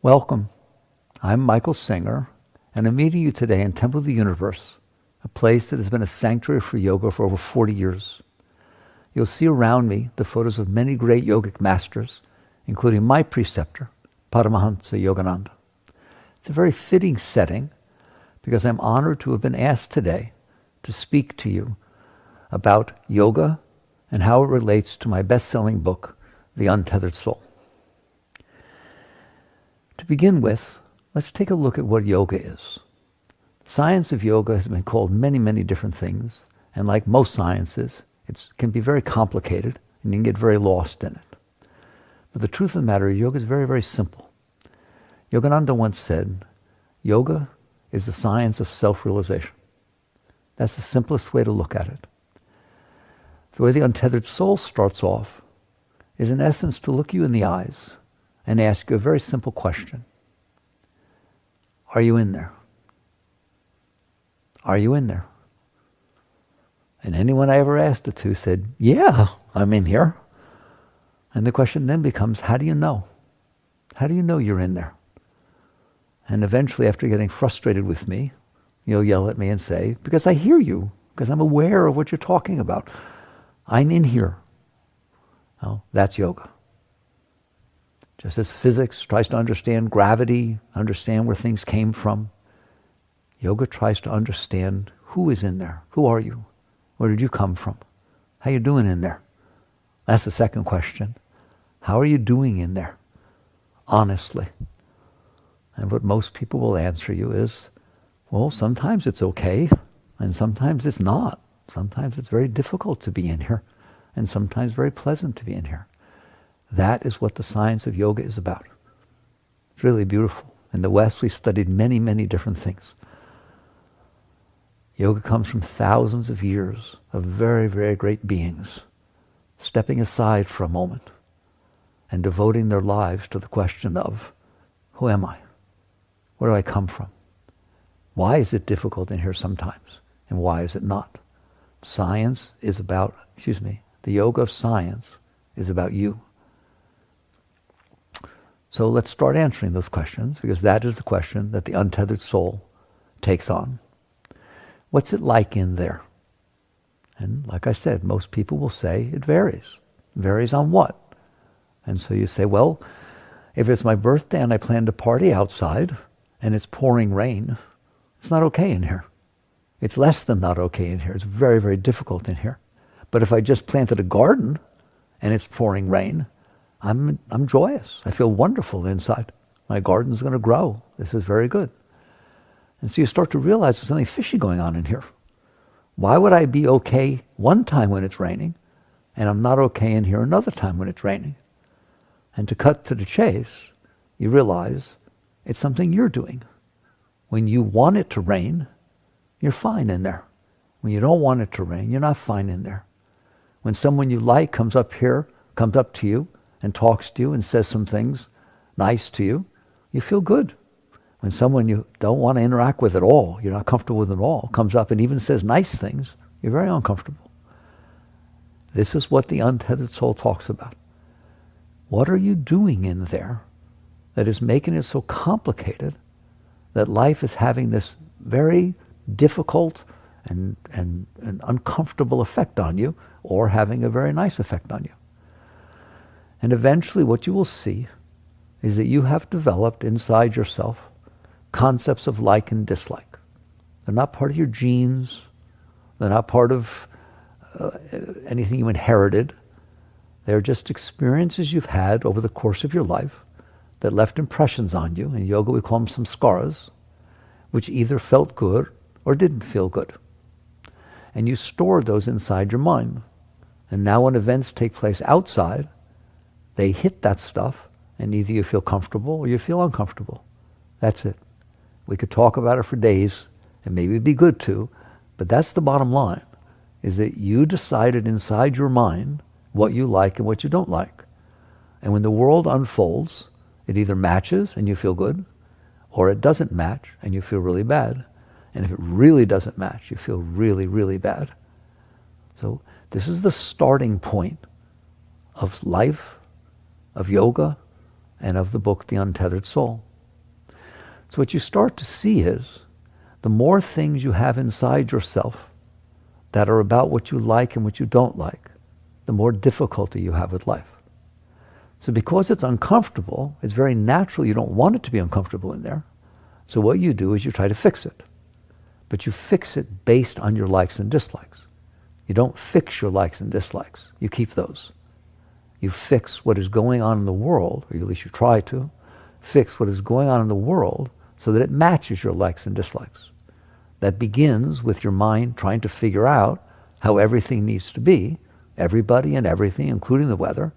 Welcome. I'm Michael Singer, and I'm meeting you today in Temple of the Universe, a place that has been a sanctuary for yoga for over 40 years. You'll see around me the photos of many great yogic masters, including my preceptor, Paramahansa Yogananda. It's a very fitting setting because I'm honored to have been asked today to speak to you about yoga and how it relates to my best-selling book, The Untethered Soul. To begin with, let's take a look at what yoga is. The science of yoga has been called many, many different things, and like most sciences, it can be very complicated and you can get very lost in it. But the truth of the matter is yoga is very, very simple. Yogananda once said, yoga is the science of self-realization. That's the simplest way to look at it. The way the untethered soul starts off is in essence to look you in the eyes and ask you a very simple question. Are you in there? Are you in there? And anyone I ever asked it to said, yeah, I'm in here. And the question then becomes, how do you know? How do you know you're in there? And eventually, after getting frustrated with me, you'll yell at me and say, because I hear you, because I'm aware of what you're talking about. I'm in here. Well, that's yoga. Just as physics tries to understand gravity, understand where things came from, yoga tries to understand who is in there. Who are you? Where did you come from? How you doing in there? That's the second question. How are you doing in there? Honestly. And what most people will answer you is, well, sometimes it's okay, and sometimes it's not. Sometimes it's very difficult to be in here, and sometimes very pleasant to be in here. That is what the science of yoga is about. It's really beautiful. In the West, we've studied many, many different things. Yoga comes from thousands of years of very, very great beings stepping aside for a moment and devoting their lives to the question of, who am I? Where do I come from? Why is it difficult in here sometimes? And why is it not? Science is about, the yoga of science is about you. So let's start answering those questions, because that is the question that the untethered soul takes on. What's it like in there? And like I said, most people will say it varies. It varies on what? And so you say, well, if it's my birthday and I plan to party outside and it's pouring rain, it's not okay in here. It's less than not okay in here. It's very, very difficult in here. But if I just planted a garden and it's pouring rain, I'm joyous. I feel wonderful inside. My garden's going to grow. This is very good. And so you start to realize there's something fishy going on in here. Why would I be okay one time when it's raining, and I'm not okay in here another time when it's raining? And to cut to the chase, you realize it's something you're doing. When you want it to rain, you're fine in there. When you don't want it to rain, you're not fine in there. When someone you like comes up to you and talks to you and says some things nice to you, you feel good. When someone you don't want to interact with at all, you're not comfortable with at all, comes up and even says nice things, you're very uncomfortable. This is what the untethered soul talks about. What are you doing in there that is making it so complicated that life is having this very difficult and uncomfortable effect on you, or having a very nice effect on you? And eventually what you will see is that you have developed inside yourself concepts of like and dislike. They're not part of your genes. They're not part of anything you inherited. They're just experiences you've had over the course of your life that left impressions on you. In yoga we call them samskaras, which either felt good or didn't feel good. And you stored those inside your mind. And now when events take place outside, they hit that stuff, and either you feel comfortable or you feel uncomfortable. That's it. We could talk about it for days, and maybe it'd be good to, but that's the bottom line, is that you decided inside your mind what you like and what you don't like. And when the world unfolds, it either matches and you feel good, or it doesn't match and you feel really bad. And if it really doesn't match, you feel really, really bad. So this is the starting point of life, of yoga, and of the book, The Untethered Soul. So what you start to see is the more things you have inside yourself that are about what you like and what you don't like, the more difficulty you have with life. So because it's uncomfortable, it's very natural you don't want it to be uncomfortable in there. So what you do is you try to fix it. But you fix it based on your likes and dislikes. You don't fix your likes and dislikes. You keep those. You fix what is going on in the world, or at least you try to, fix what is going on in the world so that it matches your likes and dislikes. That begins with your mind trying to figure out how everything needs to be, everybody and everything, including the weather,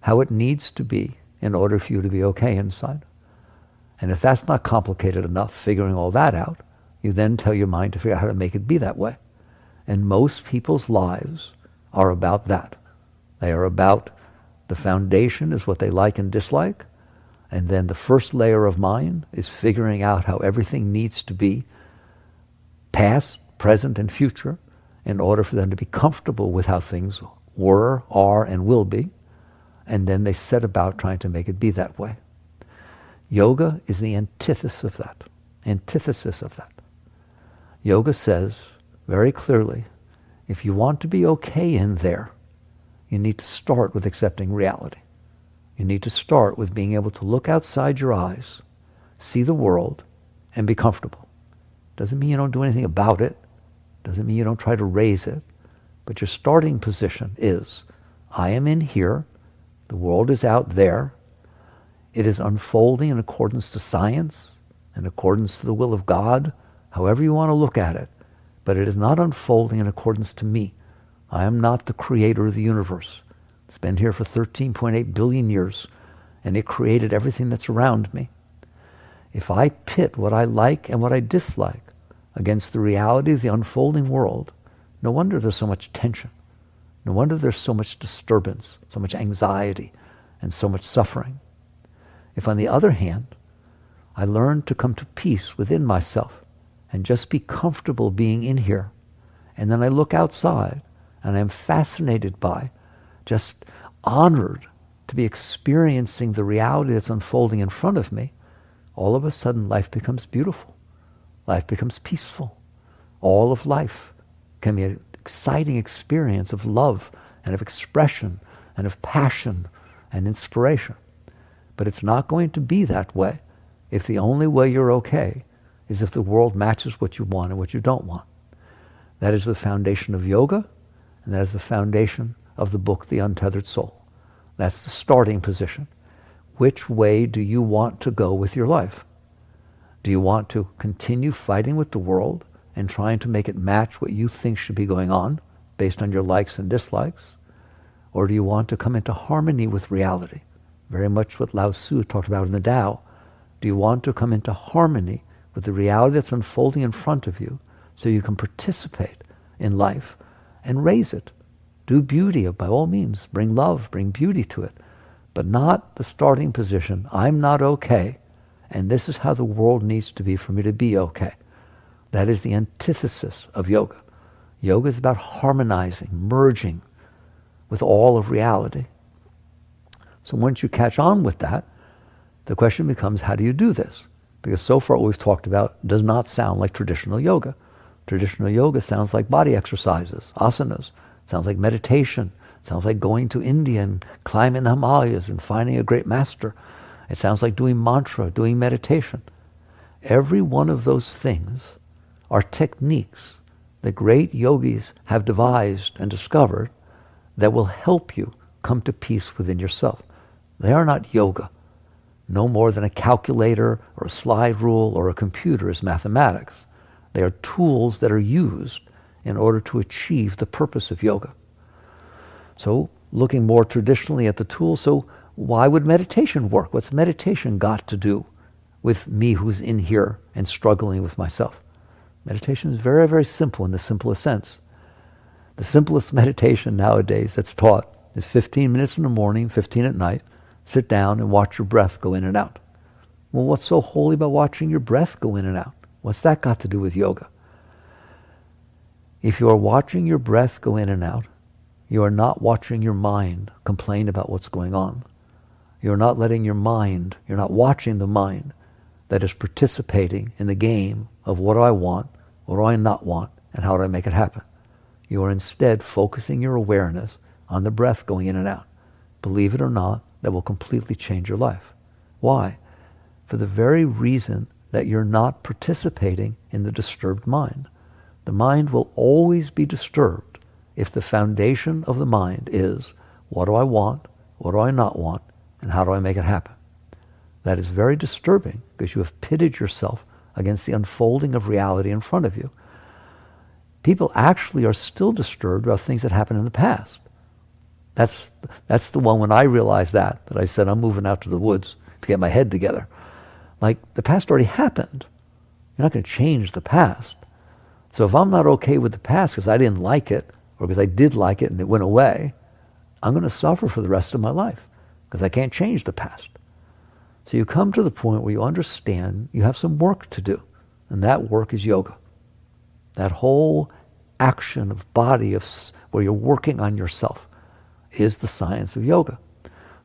how it needs to be in order for you to be okay inside. And if that's not complicated enough, figuring all that out, you then tell your mind to figure out how to make it be that way. And most people's lives are about that. They are about the foundation is what they like and dislike, and then the first layer of mind is figuring out how everything needs to be past, present, and future in order for them to be comfortable with how things were, are, and will be. And then they set about trying to make it be that way. Yoga is the antithesis of that. Antithesis of that. Yoga says very clearly, if you want to be okay in there, you need to start with accepting reality. You need to start with being able to look outside your eyes, see the world, and be comfortable. Doesn't mean you don't do anything about it. Doesn't mean you don't try to raise it. But your starting position is, I am in here, the world is out there, it is unfolding in accordance to science, in accordance to the will of God, however you want to look at it, but it is not unfolding in accordance to me. I am not the creator of the universe. It's been here for 13.8 billion years, and it created everything that's around me. If I pit what I like and what I dislike against the reality of the unfolding world, no wonder there's so much tension. No wonder there's so much disturbance, so much anxiety, and so much suffering. If, on the other hand, I learn to come to peace within myself and just be comfortable being in here, and then I look outside and I'm fascinated by, just honored to be experiencing the reality that's unfolding in front of me, all of a sudden life becomes beautiful. Life becomes peaceful. All of life can be an exciting experience of love and of expression and of passion and inspiration. But it's not going to be that way if the only way you're okay is if the world matches what you want and what you don't want. That is the foundation of yoga, and that is the foundation of the book, The Untethered Soul. That's the starting position. Which way do you want to go with your life? Do you want to continue fighting with the world and trying to make it match what you think should be going on based on your likes and dislikes? Or do you want to come into harmony with reality? Very much what Lao Tzu talked about in the Tao. Do you want to come into harmony with the reality that's unfolding in front of you so you can participate in life and raise it? Do beauty, by all means. Bring love, bring beauty to it. But not the starting position, I'm not okay, and this is how the world needs to be for me to be okay. That is the antithesis of yoga. Yoga is about harmonizing, merging with all of reality. So once you catch on with that, the question becomes, how do you do this? Because so far what we've talked about does not sound like traditional yoga. Traditional yoga sounds like body exercises, asanas. Sounds like meditation. Sounds like going to India and climbing the Himalayas and finding a great master. It sounds like doing mantra, doing meditation. Every one of those things are techniques that great yogis have devised and discovered that will help you come to peace within yourself. They are not yoga. No more than a calculator or a slide rule or a computer is mathematics. They are tools that are used in order to achieve the purpose of yoga. So, looking more traditionally at the tools, so why would meditation work? What's meditation got to do with me who's in here and struggling with myself? Meditation is very, very simple in the simplest sense. The simplest meditation nowadays that's taught is 15 minutes in the morning, 15 at night. Sit down and watch your breath go in and out. Well, what's so holy about watching your breath go in and out? What's that got to do with yoga? If you are watching your breath go in and out, you are not watching your mind complain about what's going on. You're not letting your mind, you're not watching the mind that is participating in the game of what do I want, what do I not want, and how do I make it happen. You are instead focusing your awareness on the breath going in and out. Believe it or not, that will completely change your life. Why? For the very reason that you're not participating in the disturbed mind. The mind will always be disturbed if the foundation of the mind is, what do I want, what do I not want, and how do I make it happen? That is very disturbing because you have pitted yourself against the unfolding of reality in front of you. People actually are still disturbed about things that happened in the past. That's the one when I realized that I said, I'm moving out to the woods to get my head together. Like, the past already happened. You're not going to change the past. So if I'm not okay with the past because I didn't like it, or because I did like it and it went away, I'm going to suffer for the rest of my life because I can't change the past. So you come to the point where you understand you have some work to do, and that work is yoga. That whole action of body, where you're working on yourself, is the science of yoga.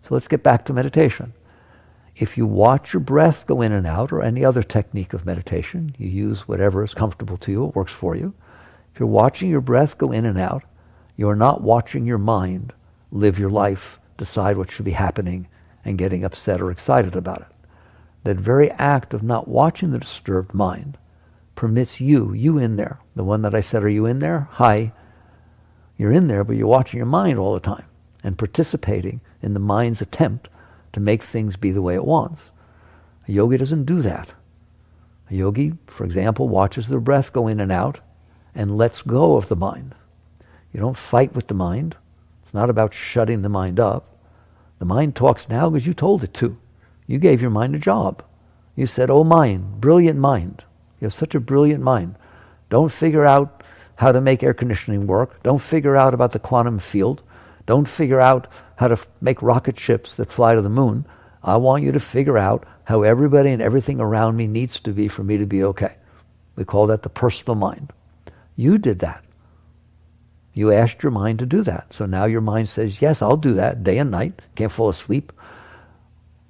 So let's get back to meditation. If you watch your breath go in and out, or any other technique of meditation, you use whatever is comfortable to you, it works for you. If you're watching your breath go in and out, you are not watching your mind live your life, decide what should be happening, and getting upset or excited about it. That very act of not watching the disturbed mind permits you in there, the one that I said, are you in there? Hi. You're in there, but you're watching your mind all the time and participating in the mind's attempt to make things be the way it wants. A yogi doesn't do that. A yogi, for example, watches their breath go in and out and lets go of the mind. You don't fight with the mind. It's not about shutting the mind up. The mind talks now because you told it to. You gave your mind a job. You said, oh mind, brilliant mind. You have such a brilliant mind. Don't figure out how to make air conditioning work. Don't figure out about the quantum field. Don't figure out how to make rocket ships that fly to the moon. I want you to figure out how everybody and everything around me needs to be for me to be okay. We call that the personal mind. You did that. You asked your mind to do that. So now your mind says, yes, I'll do that day and night. Can't fall asleep.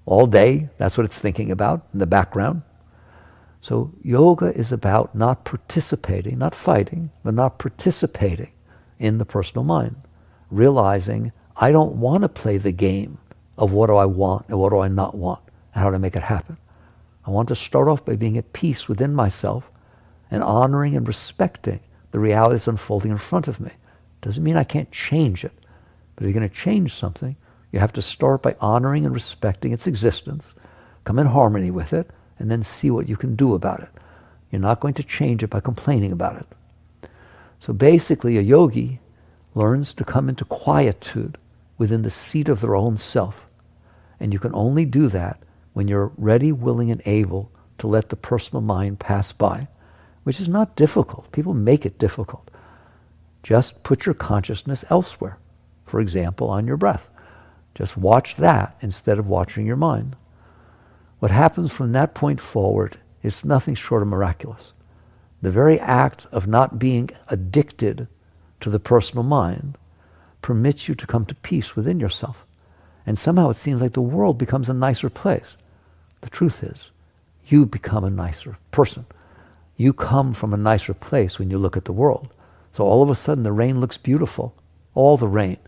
All day, that's what it's thinking about in the background. So yoga is about not participating, not fighting, but not participating in the personal mind. Realizing I don't want to play the game of what do I want and what do I not want and how to make it happen. I want to start off by being at peace within myself and honoring and respecting the reality that's unfolding in front of me. Doesn't mean I can't change it. But if you're going to change something, you have to start by honoring and respecting its existence, come in harmony with it, and then see what you can do about it. You're not going to change it by complaining about it. So basically, a yogi learns to come into quietude within the seat of their own self. And you can only do that when you're ready, willing, and able to let the personal mind pass by, which is not difficult. People make it difficult. Just put your consciousness elsewhere. For example, on your breath. Just watch that instead of watching your mind. What happens from that point forward is nothing short of miraculous. The very act of not being addicted to the personal mind permits you to come to peace within yourself. And somehow it seems like the world becomes a nicer place. The truth is, you become a nicer person. You come from a nicer place when you look at the world. So all of a sudden the rain looks beautiful. All the rain.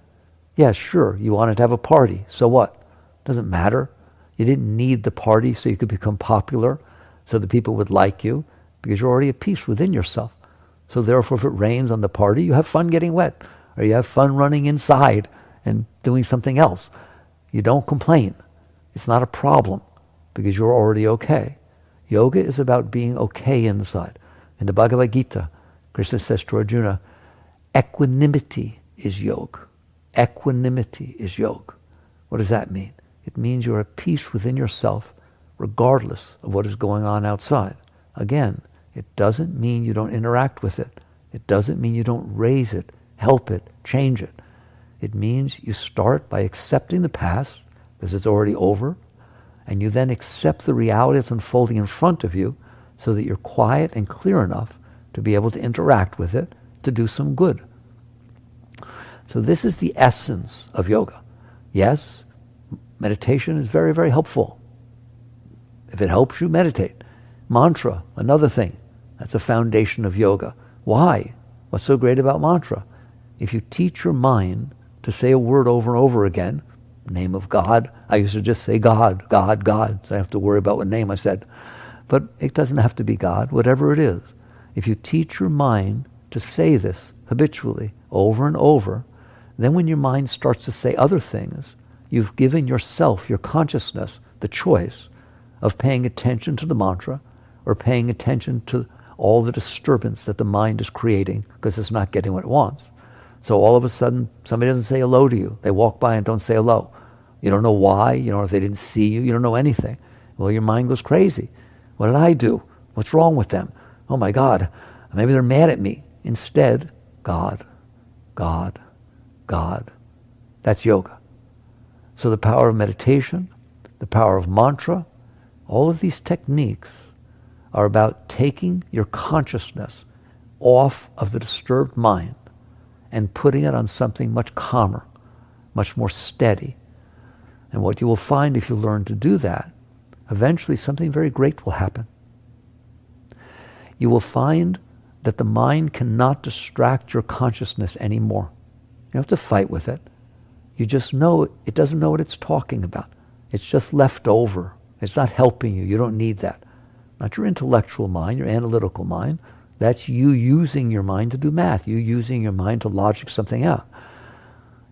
Yeah, sure, you wanted to have a party. So what? Doesn't matter. You didn't need the party so you could become popular, so that people would like you, because you're already at peace within yourself. So therefore, if it rains on the party, you have fun getting wet, or you have fun running inside and doing something else. You don't complain. It's not a problem, because you're already okay. Yoga is about being okay inside. In the Bhagavad Gita, Krishna says to Arjuna, equanimity is yoga. Equanimity is yoga. What does that mean? It means you're at peace within yourself, regardless of what is going on outside. Again, it doesn't mean you don't interact with it. It doesn't mean you don't raise it, help it, change it. It means you start by accepting the past, because it's already over, and you then accept the reality that's unfolding in front of you so that you're quiet and clear enough to be able to interact with it, to do some good. So this is the essence of yoga. Yes, meditation is very, very helpful. If it helps you, meditate. Mantra, another thing. That's a foundation of yoga. Why? What's so great about mantra? If you teach your mind to say a word over and over again, name of God, I used to just say God, God, God, so I don't have to worry about what name I said. But it doesn't have to be God, whatever it is. If you teach your mind to say this habitually, over and over, then when your mind starts to say other things, you've given yourself, your consciousness, the choice of paying attention to the mantra or paying attention to all the disturbance that the mind is creating because it's not getting what it wants. So all of a sudden, somebody doesn't say hello to you. They walk by and don't say hello. You don't know why. You don't know if they didn't see you. You don't know anything. Well, your mind goes crazy. What did I do? What's wrong with them? Oh my God, maybe they're mad at me. Instead, God, God, God. That's yoga. So the power of meditation, the power of mantra, all of these techniques are about taking your consciousness off of the disturbed mind and putting it on something much calmer, much more steady. And what you will find if you learn to do that, eventually something very great will happen. You will find that the mind cannot distract your consciousness anymore. You don't have to fight with it. You just know it doesn't know what it's talking about. It's just left over. It's not helping you. You don't need that. Not your intellectual mind, your analytical mind. That's you using your mind to do math. You using your mind to logic something out.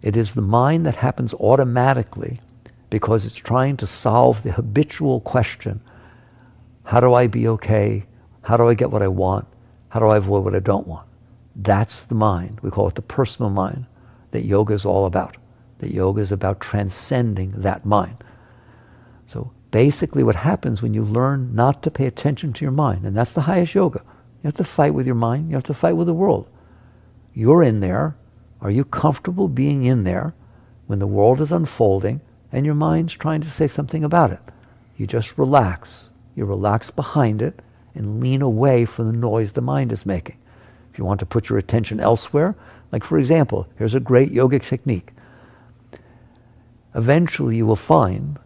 It is the mind that happens automatically because it's trying to solve the habitual question, how do I be okay? How do I get what I want? How do I avoid what I don't want? That's the mind. We call it the personal mind that yoga is all about. That yoga is about transcending that mind. So basically what happens when you learn not to pay attention to your mind, and that's the highest yoga. You have to fight with your mind. You have to fight with the world. You're in there. Are you comfortable being in there when the world is unfolding and your mind's trying to say something about it? You just relax. You relax behind it and lean away from the noise the mind is making. If you want to put your attention elsewhere, like for example, here's a great yogic technique. Eventually you will find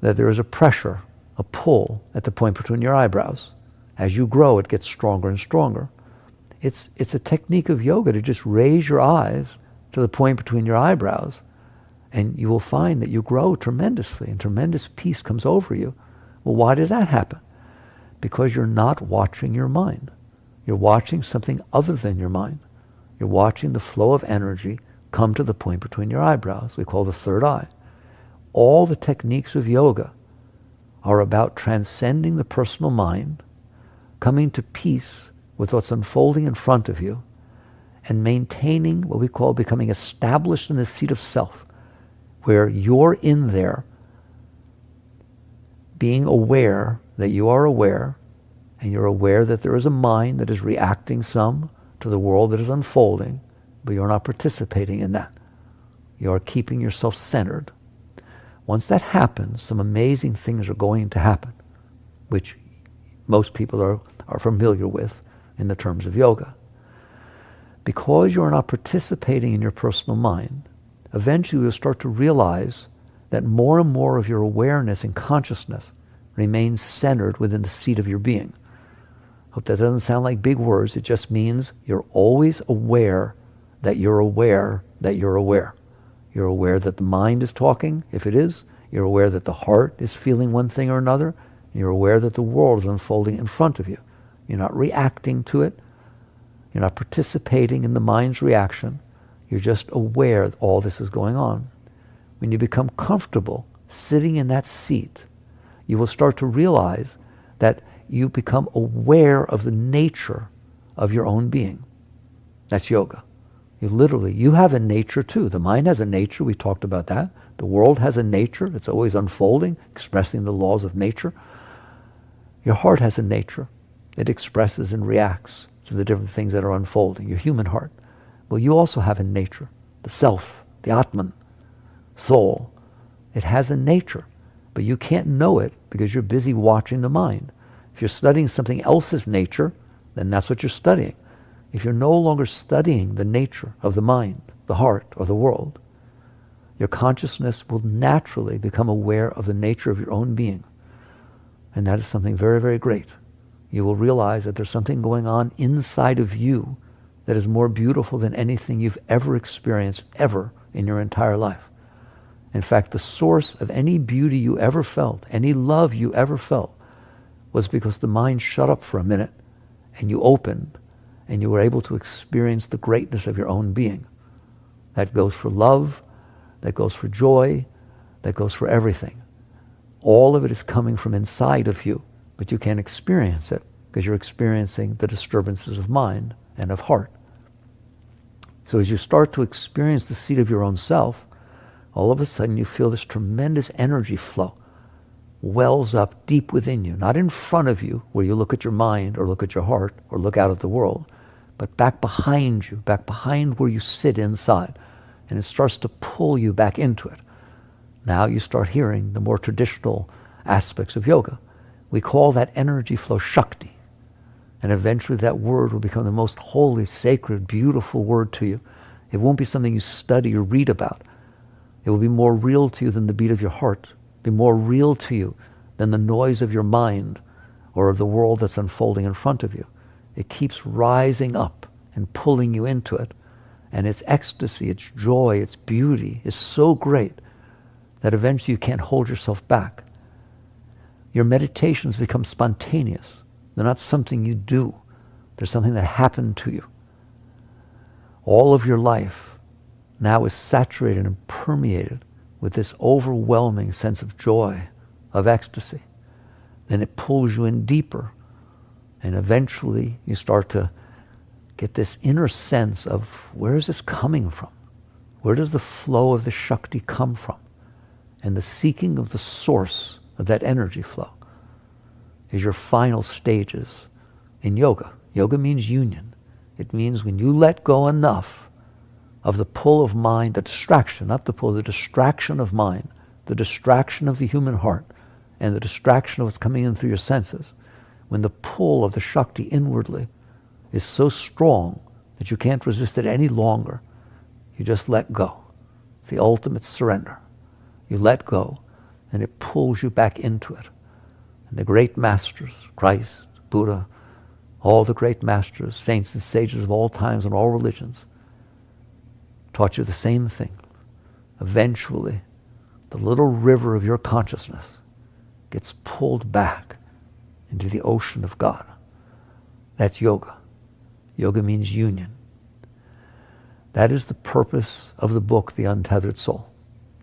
that there is a pressure, a pull at the point between your eyebrows. As you grow, it gets stronger and stronger. It's a technique of yoga to just raise your eyes to the point between your eyebrows, and you will find that you grow tremendously, and tremendous peace comes over you. Well, why does that happen? Because you're not watching your mind. You're watching something other than your mind. You're watching the flow of energy come to the point between your eyebrows. We call the third eye. All the techniques of yoga are about transcending the personal mind, coming to peace with what's unfolding in front of you, and maintaining what we call becoming established in the seat of self, where you're in there being aware that you are aware, and you're aware that there is a mind that is reacting some to the world that is unfolding, but you're not participating in that. You are keeping yourself centered. Once that happens, some amazing things are going to happen, which most people are familiar with in the terms of yoga. Because you're not participating in your personal mind, eventually you'll start to realize that more and more of your awareness and consciousness remains centered within the seat of your being. Hope that doesn't sound like big words. It just means you're always aware that you're aware that you're aware. You're aware that the mind is talking, if it is. You're aware that the heart is feeling one thing or another. You're aware that the world is unfolding in front of you. You're not reacting to it. You're not participating in the mind's reaction. You're just aware that all this is going on. When you become comfortable sitting in that seat, you will start to realize that you become aware of the nature of your own being. That's yoga. You have a nature too. The mind has a nature. We talked about that. The world has a nature. It's always unfolding, expressing the laws of nature. Your heart has a nature. It expresses and reacts to the different things that are unfolding. Your human heart. Well, you also have a nature. The self, the Atman, soul. It has a nature, but you can't know it because you're busy watching the mind. If you're studying something else's nature, then that's what you're studying. If you're no longer studying the nature of the mind, the heart, or the world, your consciousness will naturally become aware of the nature of your own being. And that is something very, very great. You will realize that there's something going on inside of you that is more beautiful than anything you've ever experienced, ever, in your entire life. In fact, the source of any beauty you ever felt, any love you ever felt, was because the mind shut up for a minute and you opened and you were able to experience the greatness of your own being. That goes for love, that goes for joy, that goes for everything. All of it is coming from inside of you, but you can't experience it because you're experiencing the disturbances of mind and of heart. So as you start to experience the seat of your own self, all of a sudden you feel this tremendous energy flow wells up deep within you, not in front of you where you look at your mind or look at your heart or look out at the world, but back behind you, back behind where you sit inside. And it starts to pull you back into it. Now you start hearing the more traditional aspects of yoga. We call that energy flow Shakti. And eventually that word will become the most holy, sacred, beautiful word to you. It won't be something you study or read about. It will be more real to you than the beat of your heart, be more real to you than the noise of your mind or the world that's unfolding in front of you. It keeps rising up and pulling you into it. And its ecstasy, its joy, its beauty is so great that eventually you can't hold yourself back. Your meditations become spontaneous. They're not something you do. They're something that happened to you. All of your life now is saturated and permeated with this overwhelming sense of joy, of ecstasy. Then it pulls you in deeper. And eventually you start to get this inner sense of, where is this coming from? Where does the flow of the Shakti come from? And the seeking of the source of that energy flow is your final stages in yoga. Yoga means union. It means when you let go enough of the pull of mind, the distraction, not the pull, the distraction of mind, the distraction of the human heart, and the distraction of what's coming in through your senses, when the pull of the Shakti inwardly is so strong that you can't resist it any longer, you just let go. It's the ultimate surrender. You let go, and it pulls you back into it. And the great masters, Christ, Buddha, all the great masters, saints and sages of all times and all religions, taught you the same thing. Eventually, the little river of your consciousness gets pulled back into the ocean of God. That's yoga. Yoga means union. That is the purpose of the book, The Untethered Soul.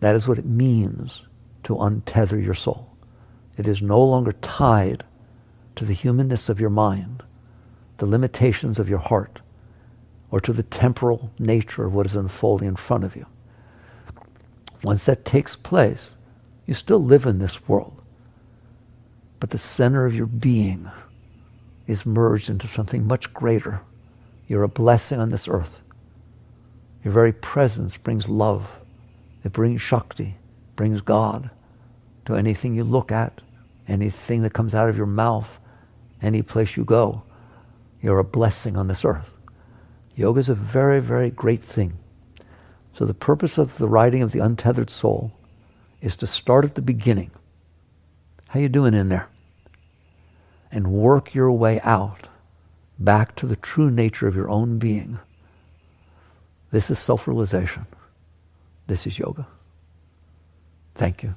That is what it means to untether your soul. It is no longer tied to the humanness of your mind, the limitations of your heart, or to the temporal nature of what is unfolding in front of you. Once that takes place, you still live in this world, but the center of your being is merged into something much greater. You're a blessing on this earth. Your very presence brings love. It brings Shakti, brings God to anything you look at, anything that comes out of your mouth, any place you go. You're a blessing on this earth. Yoga is a very, very great thing. So the purpose of the writing of The Untethered Soul is to start at the beginning. How you doing in there? And work your way out back to the true nature of your own being. This is self-realization. This is yoga. Thank you.